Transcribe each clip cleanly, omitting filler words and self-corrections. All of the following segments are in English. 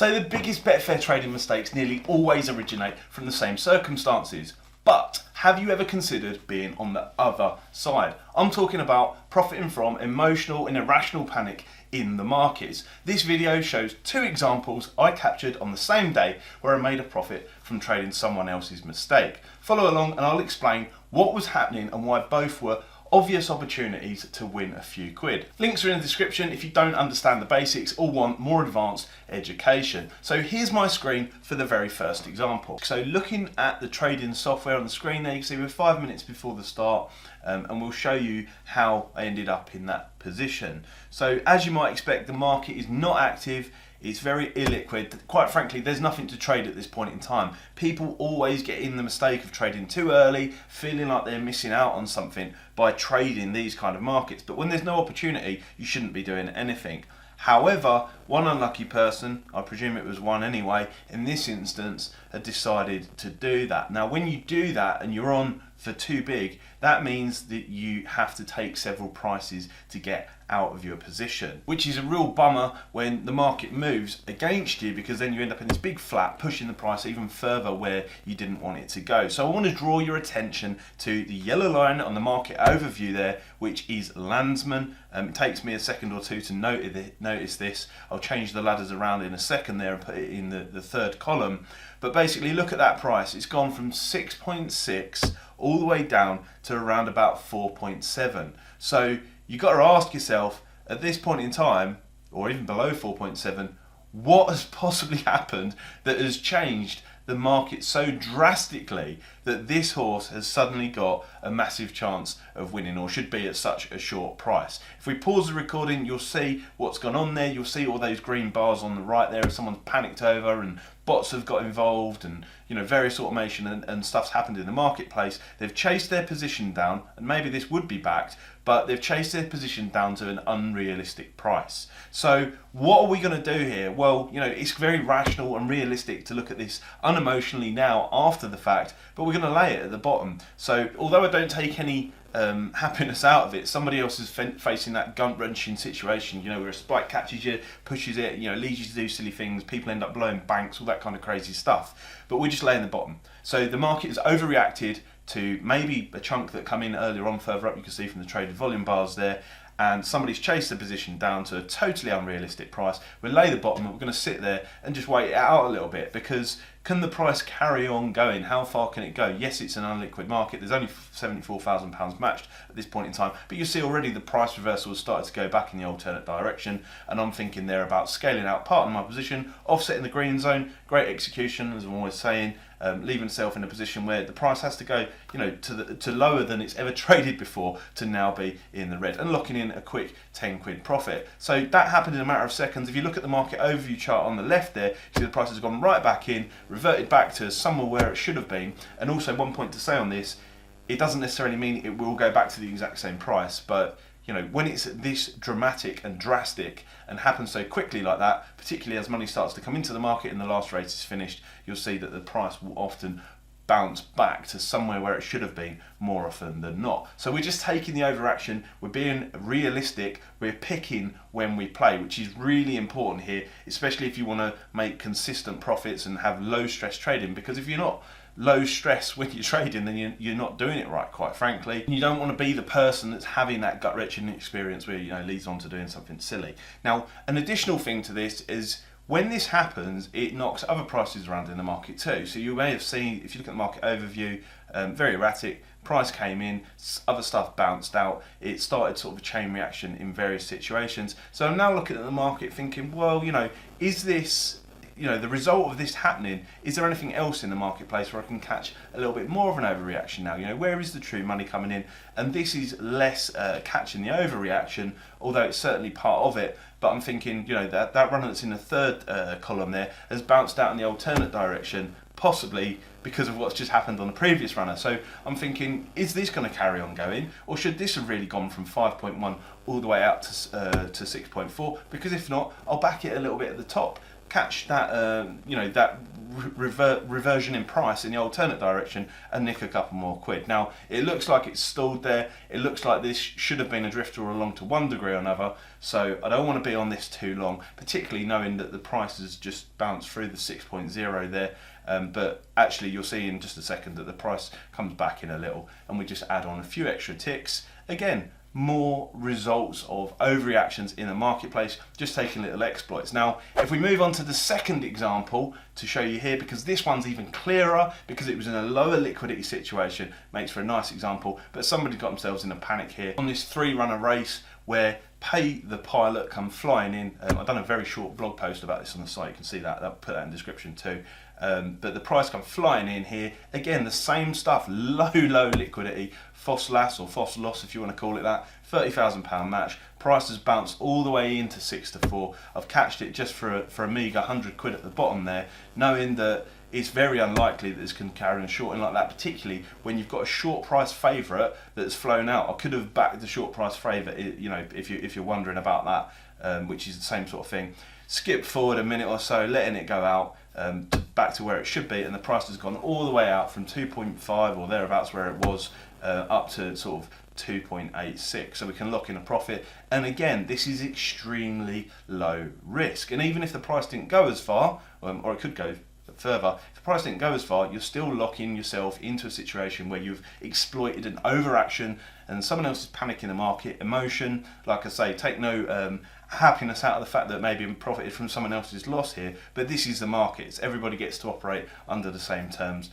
So the biggest Betfair trading mistakes nearly always originate from the same circumstances. But have you ever considered being on the other side? I'm talking about profiting from emotional and irrational panic in the markets. This video shows two examples I captured on the same day where I made a profit from trading someone else's mistake. Follow along and I'll explain what was happening and why both were obvious opportunities to win a few quid. Links are in the description if you don't understand the basics or want more advanced education. So here's my screen for the very first example. So looking at the trading software on the screen there, you can see we're 5 minutes before the start and we'll show you how I ended up in that position. So as you might expect, the market is not active. It's very illiquid. Quite frankly, there's nothing to trade at this point in time. People always get in the mistake of trading too early, feeling like they're missing out on something by trading these kind of markets. But when there's no opportunity, you shouldn't be doing anything. However, one unlucky person, I presume it was one anyway, in this instance, had decided to do that. Now, when you do that and you're on for too big, that means that you have to take several prices to get out of your position, which is a real bummer when the market moves against you, because then you end up in this big flat pushing the price even further where you didn't want it to go. So I want to draw your attention to the yellow line on the market overview there, which is Landsman. It takes me a second or two to notice this. I'll change the ladders around in a second there and put it in the third column. But basically, look at that price. It's gone from 6.6 all the way down to around about 4.7. So you've got to ask yourself at this point in time, or even below 4.7, what has possibly happened that has changed the market so drastically that this horse has suddenly got a massive chance of winning, or should be at such a short price. If we pause the recording, you'll see what's gone on there. You'll see all those green bars on the right there as someone's panicked over and bots have got involved and various automation and stuff's happened in the marketplace. They've chased their position down, and maybe this would be backed, but they've chased their position down to an unrealistic price. So what are we going to do here? Well, it's very rational and realistic to look at this unemotionally now after the fact, but we're going to lay it at the bottom. So although I don't take any happiness out of it, somebody else is facing that gut-wrenching situation, where a spike catches you, pushes it, leads you to do silly things, people end up blowing banks, all that kind of crazy stuff. But we're just laying the bottom. So the market has overreacted to maybe a chunk that come in earlier on further up, you can see from the traded volume bars there, and somebody's chased the position down to a totally unrealistic price. We'll lay the bottom and we're going to sit there and just wait it out a little bit, because can the price carry on going? How far can it go? Yes, it's an unliquid market. There's only £74,000 matched at this point in time, but you see already the price reversal has started to go back in the alternate direction, and I'm thinking there about scaling out part of my position, offsetting the green zone. Great execution, as I'm always saying, leaving itself in a position where the price has to go, to lower than it's ever traded before to now be in the red, and locking in a quick 10 quid profit. So that happened in a matter of seconds. If you look at the market overview chart on the left there, you see the price has gone right back in, reverted back to somewhere where it should have been. And also, one point to say on this, it doesn't necessarily mean it will go back to the exact same price, but when it's this dramatic and drastic and happens so quickly like that, particularly as money starts to come into the market and the last race is finished, you'll see that the price will often bounce back to somewhere where it should have been more often than not. So we're just taking the overaction, we're being realistic, we're picking when we play, which is really important here, especially if you want to make consistent profits and have low stress trading, because if you're not low stress when you're trading, then you're not doing it right, quite frankly. You don't want to be the person that's having that gut-wrenching experience where leads on to doing something silly. Now, an additional thing to this is when this happens, it knocks other prices around in the market too. So you may have seen, if you look at the market overview, very erratic, price came in, other stuff bounced out, it started sort of a chain reaction in various situations. So I'm now looking at the market thinking, well, is this, the result of this happening, is there anything else in the marketplace where I can catch a little bit more of an overreaction now? Where is the true money coming in? And this is less catching the overreaction, although it's certainly part of it. But I'm thinking, that run that's in the third column there has bounced out in the alternate direction, possibly because of what's just happened on the previous runner. So I'm thinking, is this going to carry on going, or should this have really gone from 5.1 all the way out to 6.4? Because if not, I'll back it a little bit at the top. catch that that reversion in price in the alternate direction and nick a couple more quid. Now it looks like it's stalled there. It looks like this should have been a drifter along to one degree or another, so I don't want to be on this too long, particularly knowing that the price has just bounced through the 6.0 there. But actually you'll see in just a second that the price comes back in a little and we just add on a few extra ticks. Again, more results of overreactions in the marketplace, just taking little exploits. Now, if we move on to the second example to show you here, because this one's even clearer, because it was in a lower liquidity situation, makes for a nice example, but somebody got themselves in a panic here on this 3-runner race where Pay the Pilot come flying in. I've done a very short blog post about this on the site, you can see that, I'll put that in the description too. But the price come flying in here, again the same stuff, low liquidity, FOS loss or FOS loss if you want to call it that, £30,000 match, price has bounced all the way into 6 to 4, I've catched it just for a meagre 100 quid at the bottom there, knowing that it's very unlikely that this can carry on shorting like that, particularly when you've got a short price favourite that's flown out. I could have backed the short price favourite, if you're wondering about that, which is the same sort of thing. Skip forward a minute or so, letting it go out back to where it should be, and the price has gone all the way out from 2.5 or thereabouts where it was up to sort of 2.86, so we can lock in a profit. And again, this is extremely low risk, and even if the price didn't go as far, or it could go further, if the price didn't go as far, you're still locking yourself into a situation where you've exploited an overaction and someone else is panicking the market. Emotion, like I say, take no happiness out of the fact that maybe we profited from someone else's loss here, but this is the markets. Everybody gets to operate under the same terms.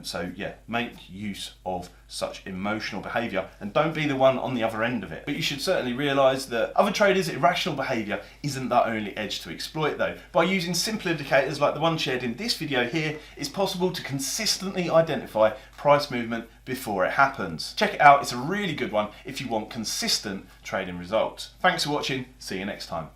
So yeah, make use of such emotional behaviour and don't be the one on the other end of it. But you should certainly realise that other traders' irrational behaviour isn't the only edge to exploit though. By using simple indicators like the one shared in this video here, it's possible to consistently identify price movement before it happens. Check it out, it's a really good one if you want consistent trading results. Thanks for watching, see you next time.